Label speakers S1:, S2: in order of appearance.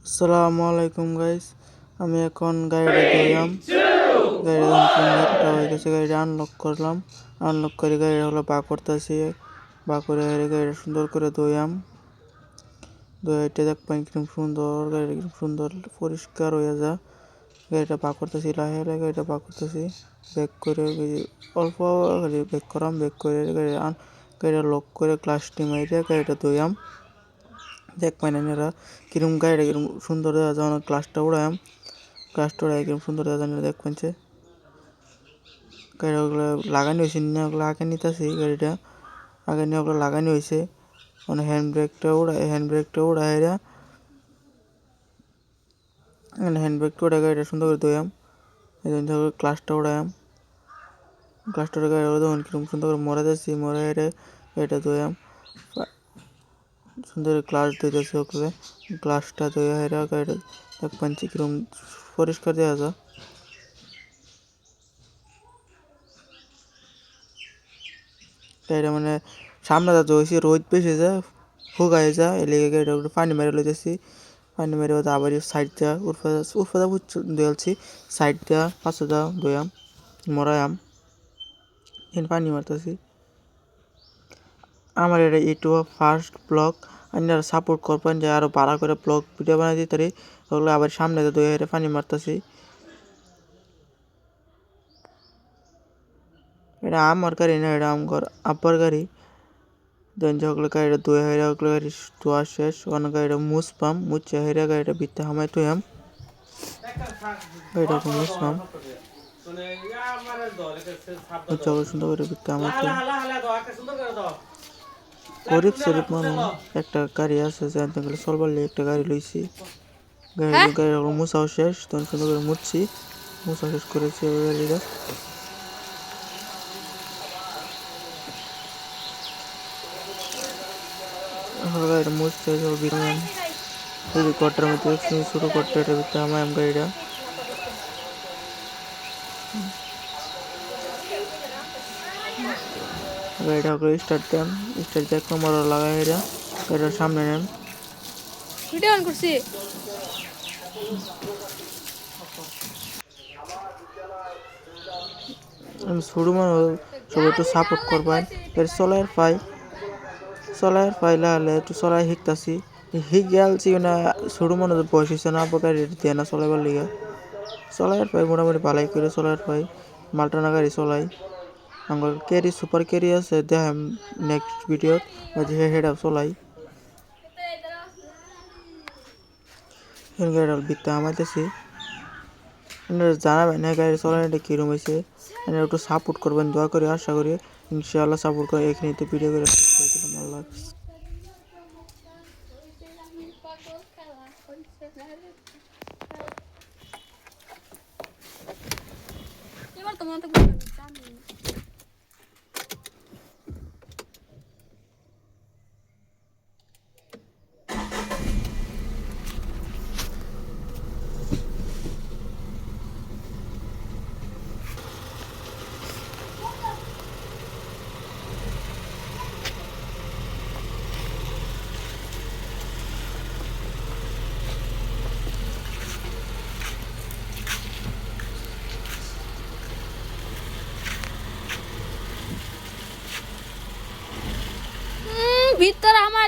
S1: আসসালামু আলাইকুম গাইস। আমি এখন গাড়িটা ধুইলাম। গাড়িটা যখন ক্লিনটা হয়ে গেছে গাড়িটা আনলক করলাম। আনলক করে গাড়িটা হলো বা করতেছি। বা করে গাড়িটা সুন্দর করে ধুইলাম। ধুইটা দেখবেন কিরকম সুন্দর, গাড়িটা কিরকম সুন্দর পরিষ্কার হয়ে যা। গাড়িটা বা করতেছি, লাহে লাহে গাড়িটা বা করতেছি। ব্যাক করে অল্প গাড়ি ব্যাক করাম, ব্যাক করে গাড়িটা লক করে ক্লাসটি মাইরে গাড়িটা ধুইলাম। দেখবেন এনারা কিরকম গাড়িটা কিরকম সুন্দর দেখা যায়। ক্লাসটা উড়ায়াম, ক্লাসটা উড়াই কিরকম সুন্দর দেখা যায় দেখবেন যে গাড়িটা ওগুলো লাগানি হয়েছে না, ওগুলো আগে নিতেছি গাড়িটা আগে নিয়ে ওগুলো লাগানি হয়েছে। মানে হ্যান্ড ব্রেকটা উড়াইরা হ্যান্ড ব্রেকটা উড়াই গাড়িটা সুন্দর করে ধোয়াম। এই জন্য ক্লাসটা উড়ায়াম, ক্লাসটা উড়ে গাড়ি তখন কিরকম সুন্দর করে মরা যাচ্ছি, মরা হেরে গাড়িটা ধোয়াম। সুন্দর ক্লাস ধুইতেছে ওগুলো, ক্লাসটা ধুয়ে হেরা গাড়িটা দেখবেন কিরকম পরিষ্কার দেওয়া যায়। গাড়িটা মানে সামনে যা হয়েছে রোদ বেশি যায়, ফুগাই যায়, এলিগে গাড়িটা পানি মেরে লইতেছি। পানি মেরে আবার সাইড দেওয়া উরফাদা ধুয়েছি, সাইড দেওয়া পাশে দেওয়া ধুয়াম মরায়াম, পানি মারতেছি। আমার এটা ইউটিউব ফার্স্ট ব্লগ, আপনারা সাপোর্ট করবেন যে আরও ভালো করে ব্লগ ভিডিও বানাই দিতে পারি। ওগুলো আবার সামনে ধুয়ে হেরে পানি মারতেছি। এটা আমার গাড়ি না, এটা আমার আব্বার গাড়ি। দেন যখন গাড়িটা ধুয়ে হেরা ওগুলো গাড়ি ধোয়া শেষ, অন্য গাড়িটা মুছপাম, মুছে হেরা গাড়িটা ভিতরে হামাই থইয়াম। গাড়িটা মুছপাম, মুছে সুন্দর করে ভিতরে হামাই থইয়াম। গরিব শরীফ মানুষ, একটা গাড়ি আছে যে আনতে গেলে চলবার লিয়ে একটা গাড়ি লইছি। গাড়িটা মুছাও শেষ, তখন সুন্দর করে মুছছি, মুছা শেষ করেছি গাড়িটা। গাড়িটা মুছতে ঘরটার মধ্যে ছোটো ঘরটার ভিতরে আমার গাড়িটা গাড়িটা স্টার্ট দেন, স্টার্ট দিয়ে কোমর লাগাই হেরা গাড়িটার সামনে নেন। ভিডিও অন করছি। আমি ছোটো মানুষ, সবাই একটু সাপোর্ট করবেন। চলার পাইলে একটু চলাই শিখতেছি, শিখ গেলছি না ছোটো মানুষ বয়স হয়েছে না, গাড়ি দিয়ে না চলাইবার লিগা। চলার পাই মোটামুটি ভালাই করে চলার পাই, মালটানা গাড়ি চলাই। আমার ক্যারি সুপার ক্যারি আছে, দেখাম নেক্সট ভিডিও সেটা চলাই। গাড়িটা ভিতরে আমাইতেছি, জানাবেন হ্যাঁ গাড়ি চলানোটা কীরকম হয়েছে। একটু সাপোর্ট করবেন দোয়া করে, আশা করি ইনশাআল্লাহ সাপোর্ট করে। এখানে ভিডিও করে আল্লাহ এবার তোমার তো ভিতর আমার